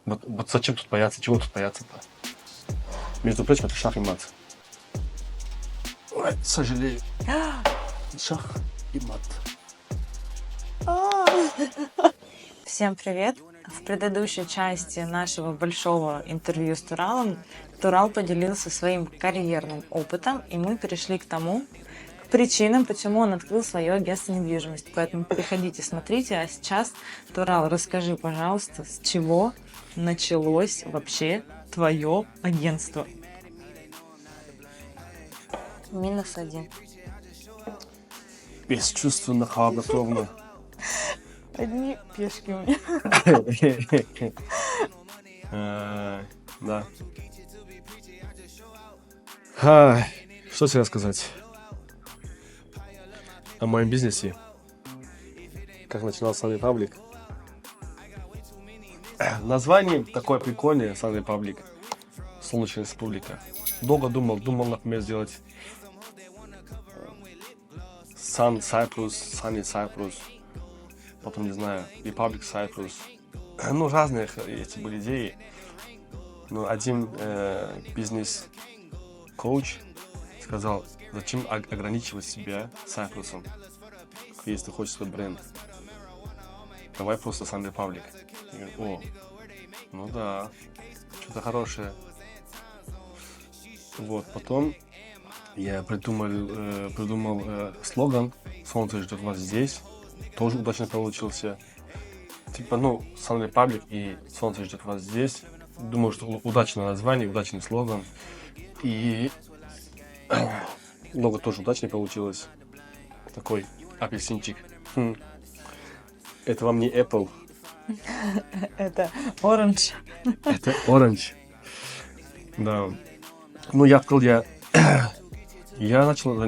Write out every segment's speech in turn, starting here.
Вот зачем тут бояться? Чего тут бояться-то? Между прочим, это шах и мат. Ой, сожалею. Шах и мат. Всем привет! В предыдущей части нашего большого интервью с Туралом Турал поделился своим карьерным опытом, и мы перешли к причинам, почему он открыл свое агентство недвижимости. Поэтому переходите, смотрите. А сейчас, Турал, расскажи, пожалуйста, с чего началось вообще твое агентство? -1. Бесчувственно, хладнокровно. Одни пешки у меня. Да. Что тебе рассказать о моем бизнесе? Как начинал Sun Republic? Название такое прикольное, Sun Republic. Солнечная республика. Долго думал, например, сделать Sun Cyprus, Sunny Cyprus. Потом, не знаю, Republic Cyprus. Ну, разные эти были идеи. Но один бизнес-коуч сказал, зачем ограничивать себя Cyprus'ом, если ты хочешь свой бренд. Давай просто Sun Republic. Я говорю, ну да, что-то хорошее. Вот, потом я придумал слоган «Солнце ждет вас здесь». Тоже удачно получился. Типа, Sun Republic и «Солнце ждет вас здесь». Думаю, что удачное название, удачный слоган. И лого тоже удачно получилось. Такой апельсинчик. Это вам не Apple. Это Orange. Это Orange. Да. Я начал,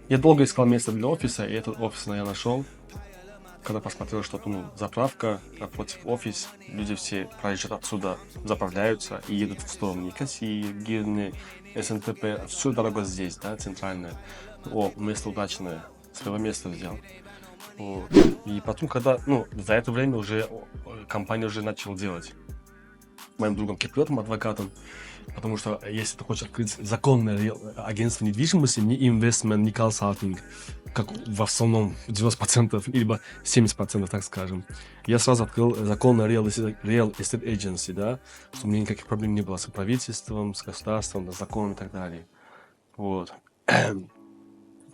я долго искал место для офиса, и этот офис я нашел. Когда посмотрел, что заправка напротив офис, люди все проезжают отсюда, заправляются и едут в сторону Никосии, Гирны, СНТП, всю дорогу здесь, да, центральная. Место удачное, своего места взял. Вот. И потом, когда, за это время уже компания уже начала делать. Моим другом Киприотом, адвокатом. Потому что если ты хочешь открыть законное агентство недвижимости, не инвестмент, не консалтинг, как в основном 90%, либо 70%, так скажем, я сразу открыл законное real estate agency, да, чтобы у меня никаких проблем не было с правительством, с государством, с законом и так далее. Вот.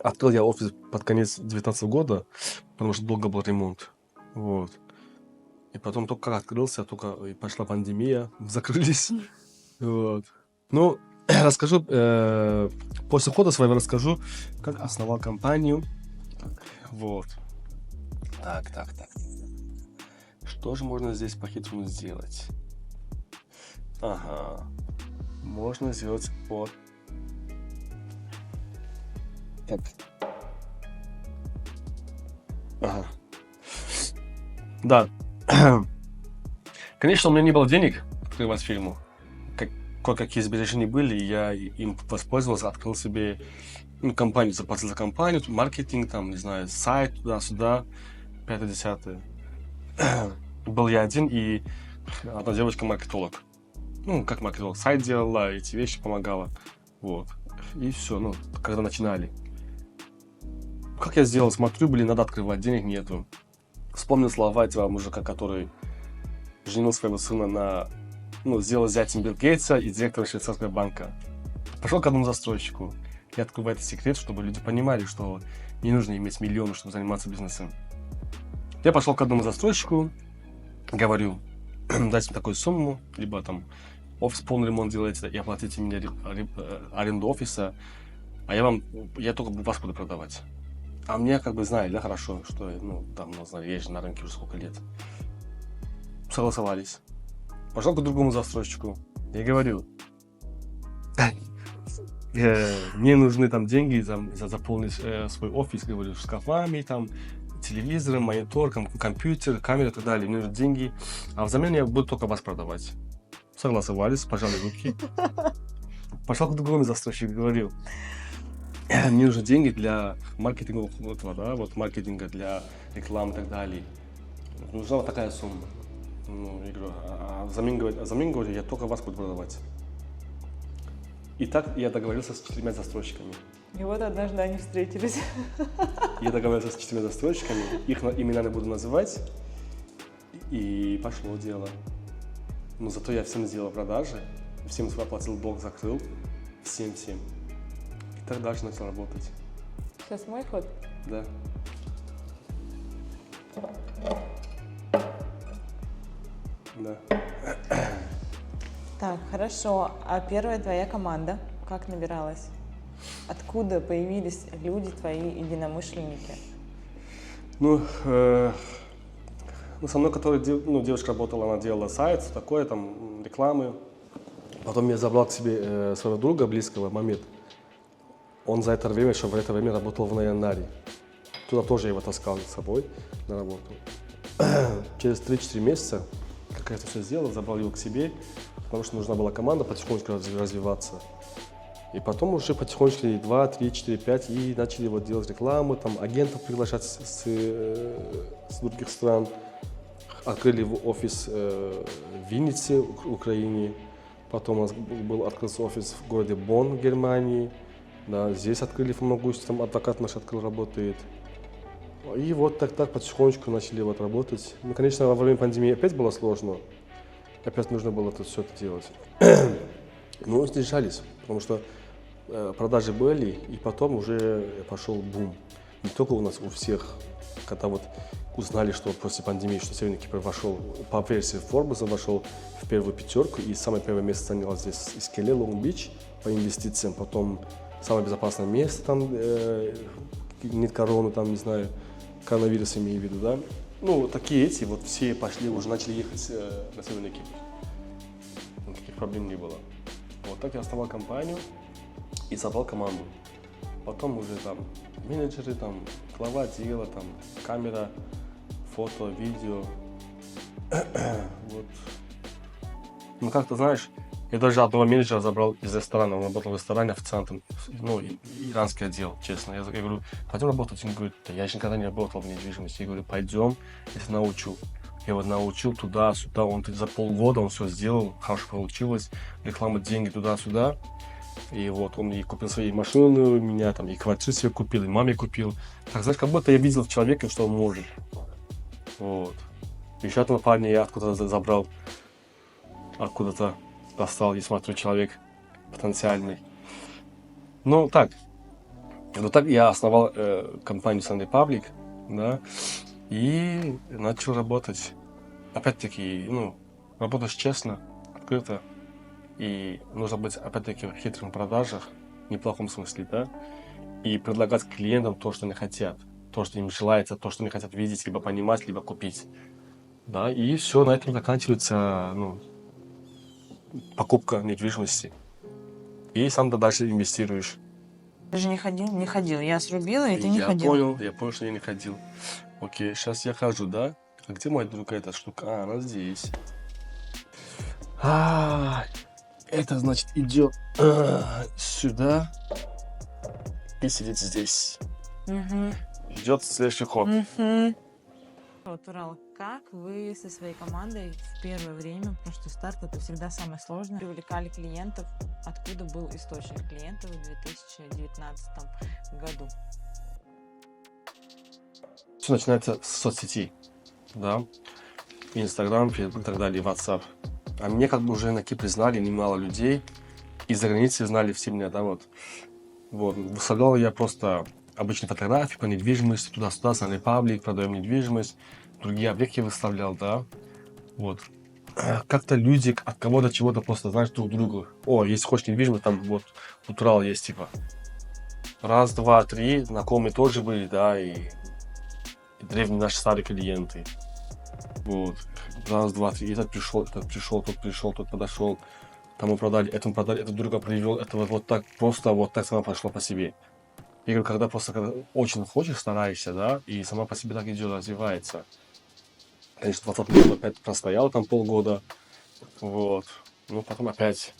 Открыл я офис под конец 2019 года, потому что долго был ремонт. Вот. И потом только как открылся, и пошла пандемия, закрылись. Вот. Расскажу, после хода своего расскажу, как основал компанию. Вот. Так. Что же можно здесь по-хитрому сделать? Ага. Можно сделать вот так. Ага. Да. Конечно, у меня не было денег открывать фирму. Кое-какие сбережения были, и я им воспользовался, открыл себе компанию, заплатил за компанию, маркетинг, не знаю, сайт, туда-сюда, 5-10. Был я один и одна девочка-маркетолог. Как маркетолог, сайт делала, эти вещи помогала. Вот. И все, когда начинали. Как я сделал? Смотрю, надо открывать, денег нету. Вспомнил слова этого мужика, который женил своего сына сделал зятем Билл Гейтса и директором швейцарского банка. Пошел к одному застройщику. Я открываю этот секрет, чтобы люди понимали, что не нужно иметь миллионы, чтобы заниматься бизнесом. Я пошел к одному застройщику, говорю, дайте мне такую сумму, либо офис полный ремонт делаете и оплатите мне аренду офиса, а я только вас буду продавать. А мне знали, да, хорошо, что я же на рынке уже сколько лет. Согласовались. Пошел к другому застройщику и говорю, мне нужны деньги заполнить свой офис, говорю, шкафами, телевизором, монитор, компьютер, камера и так далее. Мне нужны деньги, а взамен я буду только вас продавать. Согласовались, пожали руки. Пошел к другому застройщику и говорю, мне нужны деньги для маркетинга, маркетинга для рекламы и так далее. Нужна вот такая сумма. Ну, я говорю, взамен говорю, я только вас буду продавать. И так я договорился с 4 застройщиками. И вот однажды они встретились. Я договорился с 4 застройщиками, их имена не буду называть, и пошло дело. Но зато я всем сделал продажи, всем оплатил долг, закрыл, всем. И так дальше начал работать. Сейчас мой ход. Да. Да. Так, хорошо. А первая твоя команда как набиралась? Откуда появились люди, твои единомышленники? Ну, со мной, девушка работала, она делала сайт, такое, там, рекламы. Потом я забрал к себе своего друга близкого, Мамед. Он в это время работал в Найянаре. Туда тоже я его таскал с собой на работу. Через 3-4 месяца, как я это все сделал, забрал его к себе, потому что нужна была команда потихонечку развиваться. И потом уже потихонечку 2, 3, 4, 5 и начали вот делать рекламу, там агентов приглашать с других стран. Открыли офис в Виннице, Украине. Потом у нас открылся офис в городе Бонн, Германии. Да, здесь открыли в Фомагусте, там адвокат наш открыл, работает. И вот так потихонечку начали вот работать. Ну, конечно, во время пандемии опять было сложно. Опять нужно было все это делать. Но сдержались, потому что продажи были, и потом уже пошел бум. Не только у нас, у всех. Когда вот узнали, что после пандемии, что Северный Кипр вошел, по версии Forbes вошел в первую пятерку, и самое первое место занял здесь Искеле, Лонг-Бич по инвестициям, потом самое безопасное место, там нет короны, там, не знаю, коронавирус имею в виду, да. Ну, такие вот все пошли, уже начали ехать на Северный Кипр. Никаких проблем не было. Вот так я основал компанию и собрал команду. Потом уже там менеджеры, там глава отдела, там камера, фото, видео. Вот. Ну, как-то, знаешь, я даже одного менеджера забрал из ресторана, он работал в ресторане официантом, ну, иранский отдел, честно. Я говорю, пойдем работать. Он говорит, да я еще никогда не работал в недвижимости. Я говорю, пойдем, я тебя научу. Я его научил туда-сюда, он за полгода он все сделал, хорошо получилось, реклама, деньги туда-сюда. И вот он и купил свои машины у меня, там, и квартиру себе купил, и маме купил. Так, знаешь, как будто я видел в человеке, что он может. Вот. Еще этого парня я откуда-то забрал, откуда-то достал, и смотрю, человек потенциальный. Ну, так. Вот так я основал компанию Sun Republic, да, и начал работать. Опять-таки, ну, работать честно, открыто. И нужно быть, опять-таки, хитрым в продажах, в неплохом смысле, да, и предлагать клиентам то, что они хотят, то, что им желается, то, что они хотят видеть, либо понимать, либо купить, да, и все, на этом заканчивается, ну, покупка недвижимости, и сам дальше инвестируешь. Ты же не ходил? Не ходил. Я срубила, и ты не ходил. Я понял, что я не ходил. Окей, сейчас я хожу, да? А где моя другая эта штука? А, она здесь. Это значит идет сюда и сидит здесь. Ждет следующий ход. Вот, Урал, как вы со своей командой в первое время, потому что старт это всегда самое сложное, привлекали клиентов? Откуда был источник клиентов в 2019 году? Все начинается с соцсетей, да, Инстаграм, Фейсбук и так далее, WhatsApp. А мне как бы уже на Кипре знали немало людей, из-за границы знали все меня, да, вот. Вот, выставлял я просто обычные фотографии по недвижимости, туда-сюда, Sun Republic, продаем недвижимость, другие объекты выставлял, да, вот. Как-то люди от кого-то чего-то просто, знаешь, друг другу, о, если хочешь недвижимость, там вот Урал есть, типа. Раз, два, три, знакомые тоже были, да, и древние наши старые клиенты. Вот. Раз, два, три. Этот пришел, тот подошел. Тому продали, этот друга привел. Это вот так просто, вот так сама пошла по себе. Я говорю, когда очень хочешь, стараешься, да, и сама по себе так идет, развивается. Конечно, 20 минут опять простоял там полгода. Вот. Ну, потом опять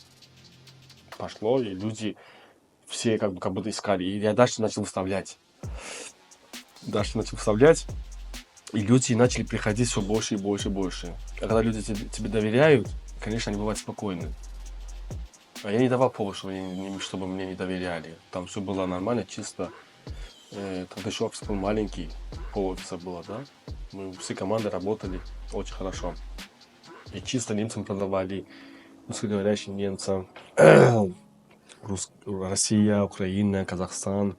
пошло, и люди все как будто искали. И я дальше начал выставлять. И люди начали приходить все больше и больше и больше. А когда люди тебе доверяют, конечно, они бывают спокойны. А я не давал повод, чтобы мне не доверяли. Там все было нормально, чисто. Тогда еще офис был маленький, пол офиса было, да? Мы все команды работали очень хорошо. И чисто немцам продавали, русскоговорящим немцам. Россия, Украина, Казахстан.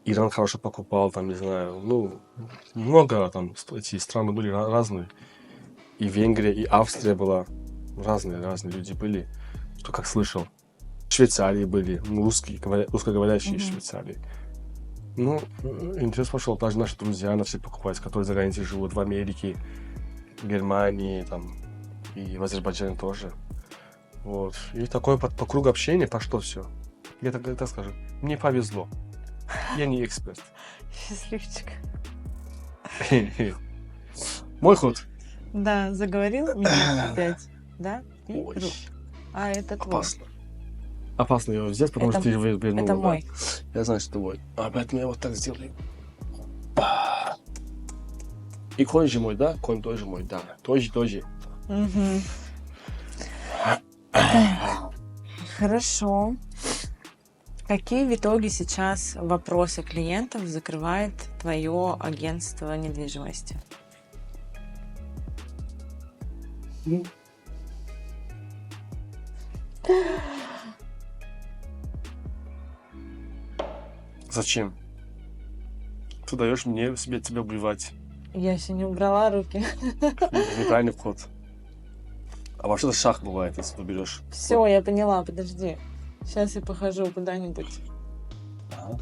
Иран хорошо покупал, там, не знаю, ну, много там, эти страны были разные. И Венгрия, и Австрия была. Разные люди были, что как слышал. В Швейцарии были, ну, русскоговорящие из Швейцарии. Ну, интерес пошел, даже наши друзья начали покупать, которые за границей живут, в Америке, Германии, там, и в Азербайджане тоже. Вот. И такое по кругу общения пошло все. Я так скажу, мне повезло. Я не эксперт. Счастливчик. Мой ход. Да, заговорил меня опять, да? И Ой, А это твой. опасно. Опасно его взять, потому Это- что ты вернула. Это да. мой. Я знаю, что твой. А поэтому я вот так сделаю. Па. И конь же мой, да? Конь тоже мой, да. Тоже. Мгм. Хорошо. Какие в итоге сейчас вопросы клиентов закрывает твое агентство недвижимости? Зачем? Ты даешь мне тебя убивать. Я еще не убрала руки. Это неправильный вход. А вообще-то шах бывает, если ты берешь. Все, я поняла, подожди. Сейчас я похожу куда-нибудь. Ага.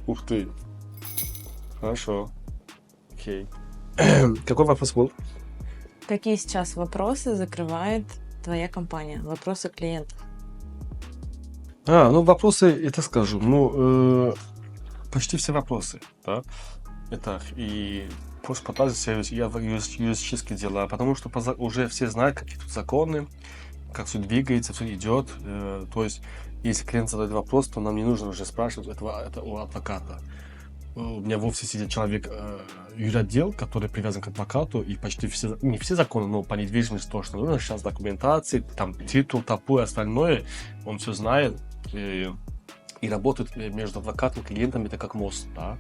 Ух ты. Хорошо. Окей. Какой вопрос был? Какие сейчас вопросы закрывает твоя компания? Вопросы клиентов. Ну вопросы, это скажу. Ну, почти все вопросы, да. Это и после продажи я в юридические дела, потому что уже все знают, какие тут законы, как все двигается, все идет. То есть, если клиент задает вопрос, то нам не нужно уже спрашивать это у адвоката. У меня в офисе сидит человек, юротдел, который привязан к адвокату, и почти все, не все законы, но по недвижимости то, что нужно, сейчас документации, там титул, ТАПУ и остальное, он все знает и работает между адвокатом и клиентом, это как мост, да.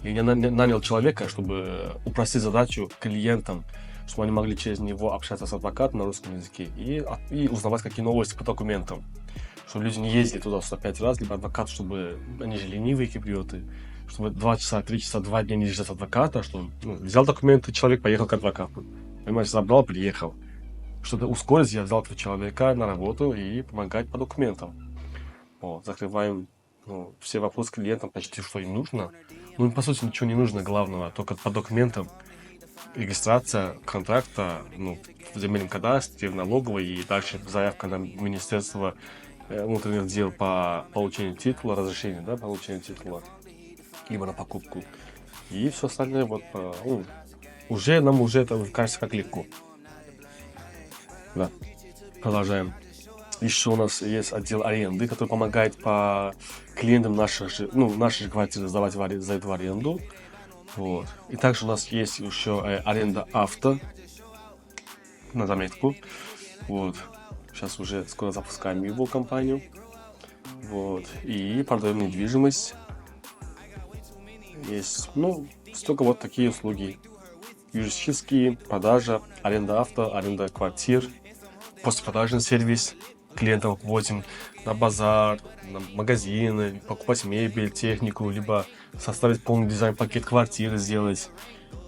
И я нанял человека, чтобы упростить задачу клиентам, чтобы они могли через него общаться с адвокатом на русском языке и узнавать, какие новости по документам. Чтобы люди не ездили туда 105 раз, либо адвокат, чтобы они же ленивые киприоты, чтобы 2 часа, 3 часа, 2 дня не ждать адвоката, что взял документы, человек поехал к адвокату. Понимаешь, забрал, приехал. Чтобы ускорить, я взял этого человека на работу и помогать по документам. Вот, закрываем все вопросы клиентам, почти что им нужно. Ну, по сути, ничего не нужно главного, только по документам. Регистрация контракта, в земельном кадастре, в налоговой, и дальше заявка на Министерство внутренних дел по получению титула, разрешения, да, получения титула, либо на покупку. И все остальное нам уже это кажется как легко. Да. Продолжаем. Еще у нас есть отдел аренды, который помогает по клиентам наших же квартир сдавать в аренду. Вот. И также у нас есть еще аренда авто, на заметку. Вот. Сейчас уже скоро запускаем его компанию. Вот. И продаем недвижимость. Есть, столько вот такие услуги. Юридические, продажа, аренда авто, аренда квартир, постпродажный сервис. Клиентов возим на базар, на магазины, покупать мебель, технику, либо составить полный дизайн-пакет квартиры, сделать.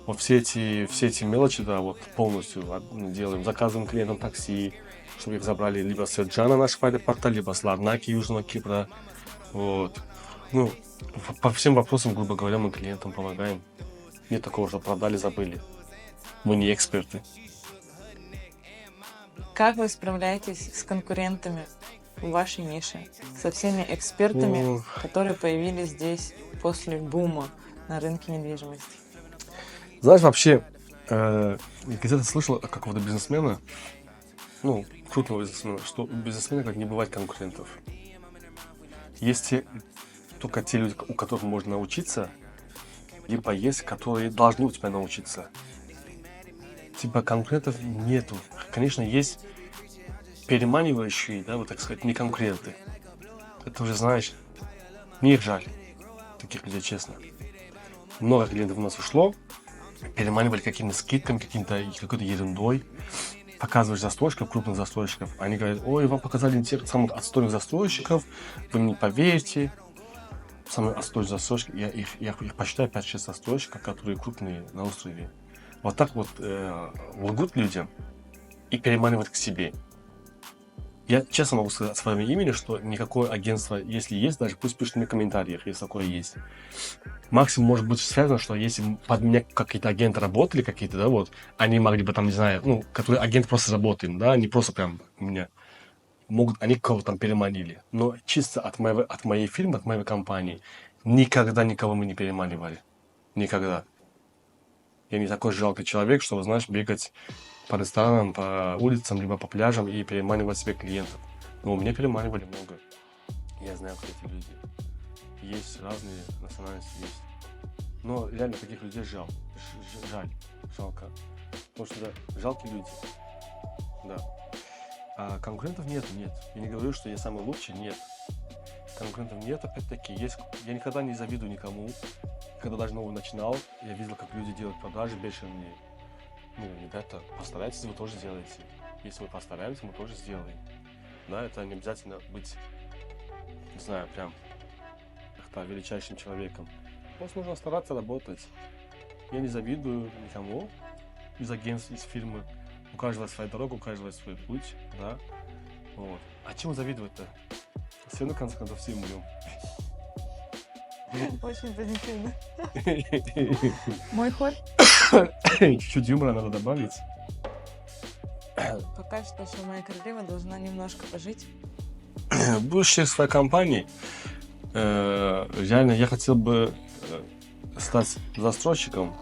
Вот все эти мелочи, да, вот полностью делаем. Заказываем клиентам такси, чтобы их забрали либо с Эрджана, наш аэропорта, либо с Ларнаки, Южного Кипра. Вот. По всем вопросам, грубо говоря, мы клиентам помогаем. Нет такого, что продали, забыли. Мы не эксперты. Как вы справляетесь с конкурентами в вашей нише? Со всеми экспертами, которые появились здесь после бума на рынке недвижимости? Знаешь, вообще, я где-то слышал от какого-то бизнесмена, крупного бизнесмена, что у бизнесмена как не бывает конкурентов. Есть те, только те люди, у которых можно научиться, либо есть, которые должны у тебя научиться. Типа конкурентов нету. Конечно, есть переманивающие, да, вот так сказать, не конкуренты. Это уже знаешь, мне их жаль, таких людей, честно. Много клиентов у нас ушло, переманивали какими-то скидками, какой-то ерундой. Показываешь застройщиков, крупных застройщиков, они говорят: ой, вам показали тех самых отстойных застройщиков, вы мне не поверите. Самые отстойные застройщики, я их посчитаю 5-6 застройщиков, которые крупные на острове. Вот так вот лгут людям и переманивают к себе. Я честно могу сказать от своего имени, что никакое агентство, если есть, даже пусть пишут мне в комментариях, если такое есть. Максимум может быть связано, что если под меня какие-то агенты работали, какие-то, да, вот, они могли бы там, не знаю, ну, которые агент просто работаем, да, не просто прям у меня. Могут, они кого-то там переманили. Но чисто от моей фирмы, от моей компании, никогда никого мы не переманивали. Никогда. Я не такой жалкий человек, чтобы, знаешь, бегать по ресторанам, по улицам, либо по пляжам и переманивать себе клиентов. Но меня переманивали много. Я знаю, кто эти люди. Есть разные национальности, есть. Но реально таких людей жаль. Жалко. Потому что да, жалкие люди. Да. А конкурентов нет. Я не говорю, что я самый лучший, нет. Конкурентов нет, опять-таки. Я никогда не завидую никому. Когда даже новый начинал, я видел, как люди делают продажи бешеные. Ну, ребята, постарайтесь, вы тоже сделаете. Если вы постараетесь, мы тоже сделаем. Да, это не обязательно быть, не знаю, прям как-то величайшим человеком. Просто нужно стараться работать. Я не завидую никому из агентств, из фирмы. У каждого своя дорога, у каждого свой путь, да. Вот. А чему завидовать-то? Все равно, в конце концов, все умрем. Очень позитивно. Мой ход? Чуть-чуть юмора надо добавить. Пока что моя королева должна немножко пожить. Будущее своей компании. Реально, я хотел бы стать застройщиком.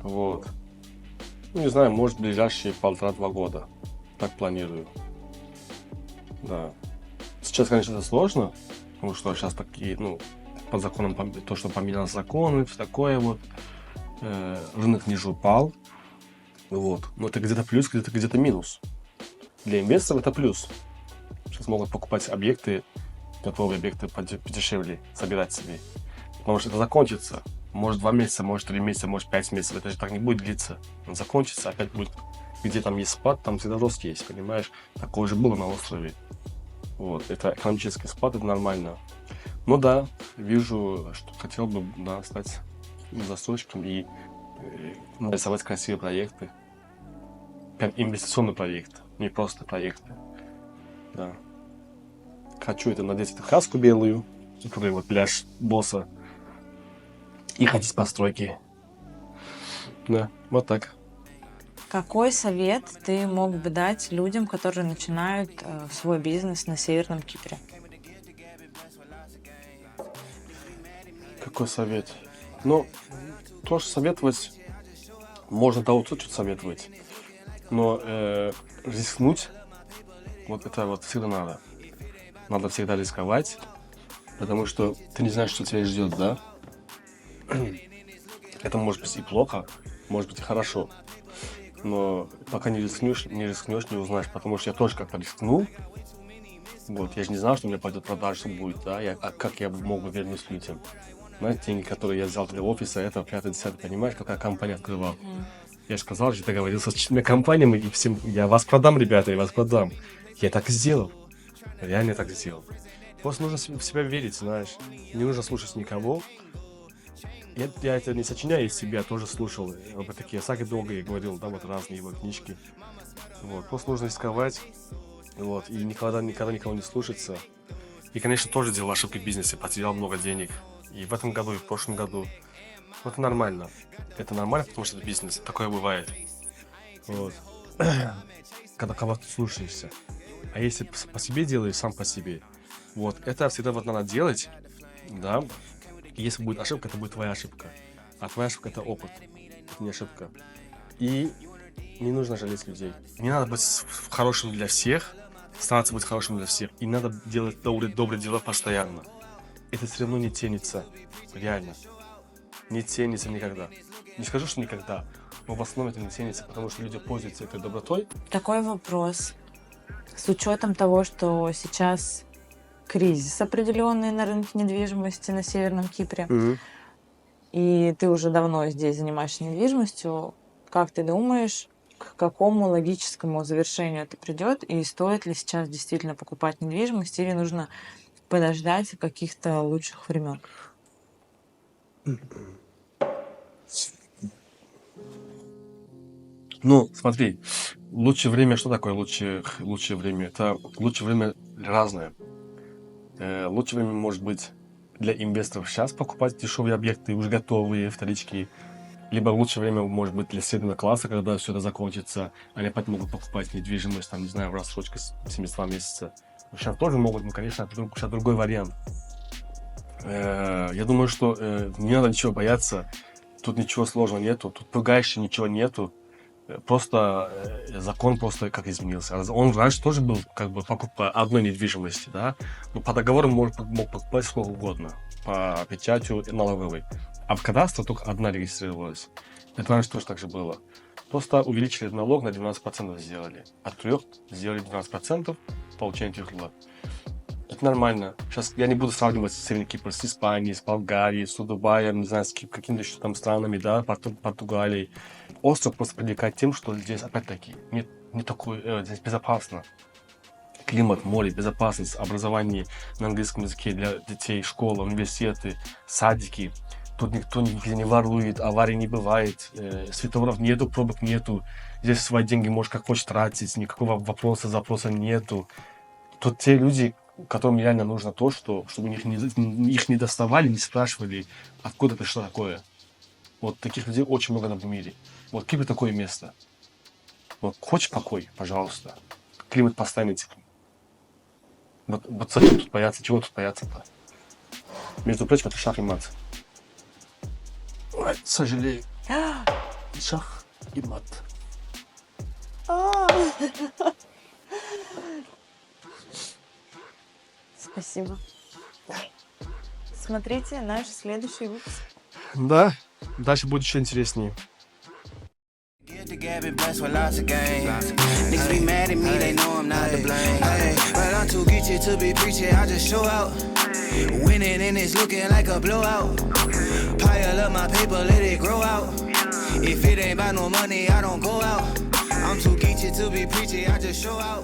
Вот. Ну, не знаю, может, в ближайшие 1,5-2 года. Так планирую. Да. Сейчас, конечно, это сложно, потому что сейчас такие, ну, по законам, то, что поменялось законы, все такое вот. Рынок ниже упал. Вот. Но это где-то плюс, где-то минус. Для инвесторов это плюс. Сейчас могут покупать объекты, готовые объекты подешевле, собирать себе. Потому что это закончится. Может 2 месяца, может 3 месяца, может 5 месяцев. Это же так не будет длиться. Он закончится, опять будет, где там есть спад, там всегда рост есть, понимаешь? Такое же было на острове. Вот. Это экономический спад, это нормально. Ну да, вижу, что хотел бы, да, стать застройщиком и рисовать красивые проекты. Прям инвестиционный проект, не просто проекты. Да. Хочу это надеть эту краску белую, которая вот пляж босса. И ходить по стройке. Да, вот так. Какой совет ты мог бы дать людям, которые начинают свой бизнес на Северном Кипре? Какой совет? Ну, тоже советовать, можно того что-то советовать, но рискнуть, вот это вот всегда надо. Надо всегда рисковать, потому что ты не знаешь, что тебя ждет, да? Это может быть и плохо, может быть и хорошо, но пока не рискнешь, не узнаешь, потому что я тоже как-то рискнул. Вот, я же не знал, что у меня пойдет продажа, что будет, да, как я мог бы вернуть людям. Знаете, деньги, которые я взял для офиса, это 5-10, понимаешь, какая компания открывал. Я же сказал, что я договорился с 4 компаниями, и всем, я вас продам, ребята, я вас продам. Я так и сделал. Реально так сделал. Просто нужно в себя верить, знаешь. Не нужно слушать никого. Я это не сочиняю из себя, тоже слушал. Вот такие Саги долго я говорил, да, вот разные его книжки. Вот, просто нужно рисковать. Вот, и никогда никого не слушаться. И, конечно, тоже делал ошибки в бизнесе, потерял много денег. И в этом году, и в прошлом году. Вот это нормально. Это нормально, потому что это бизнес. Такое бывает. Вот. Когда кого-то слушаешься. А если по себе делаешь, сам по себе. Вот. Это всегда вот надо делать. Да. И если будет ошибка, это будет твоя ошибка. А твоя ошибка — это опыт. Это не ошибка. И не нужно жалеть людей. Не надо быть хорошим для всех. Стараться быть хорошим для всех. И надо делать добрые дела постоянно. это все равно не ценится. Реально. Не ценится никогда. Не скажу, что никогда, но в основном это не ценится, потому что люди пользуются этой добротой. Такой вопрос. С учетом того, что сейчас кризис определенный на рынке недвижимости на Северном Кипре, и ты уже давно здесь занимаешься недвижимостью, как ты думаешь, к какому логическому завершению это придет, и стоит ли сейчас действительно покупать недвижимость, или нужно подождать каких-то лучших времен? Ну, смотри, лучшее время, что такое лучшее время? Это лучшее время разное. Лучшее время может быть для инвесторов сейчас покупать дешевые объекты, уже готовые, вторички. Либо лучшее время может быть для среднего класса, когда все это закончится. Они опять могут покупать недвижимость, там, не знаю, в рассрочке 72 месяца. Сейчас тоже могут, но, конечно, сейчас другой вариант. Я думаю, что не надо ничего бояться. Тут ничего сложного нету, тут пугающе ничего нету. Просто закон просто как изменился. Он раньше тоже был как бы покупка одной недвижимости, да, но по договору мог покупать сколько угодно, по печатью налоговой. А в кадастре только одна регистрировалась. Это раньше тоже так же было. Просто увеличили налог на 12% сделали. От 3 сделали 12% получения титула. Это нормально. Сейчас я не буду сравнивать Северный Кипр с Испанией, с Болгарией, с Дубаем, не знаю, с какими-то еще там странами, да, Португалией. Остров просто привлекает тем, что здесь, опять-таки, не такой, здесь безопасно. Климат, море, безопасность, образование на английском языке для детей, школа, университеты, садики. Тут никто нигде не ворует, аварий не бывает, светофоров нету, пробок нету. Здесь свои деньги можешь как хочешь тратить, никакого запроса нету. Тут те люди, которым реально нужно то, чтобы их не доставали, не спрашивали, откуда пришло такое. Вот таких людей очень много в мире. Вот Кипр такое место. Вот хочешь покой, пожалуйста. Климат постоянный теплый. Вот зачем тут бояться? Чего тут бояться-то? Между прочим, это шах и мат. Ой, сожалею. Шах и мат. Спасибо. Смотрите наш следующий выпуск. Да, дальше будет еще интереснее. Get the Gavin blessed with lots of games. Niggas be mad at me, they know I'm not to blame. But I'm too geeky to be preaching, I just show out. Winning and it's looking like a blowout. Pile up my paper, let it grow out. If it ain't about no money, I don't go out. I'm too geeky to be preaching, I just show out.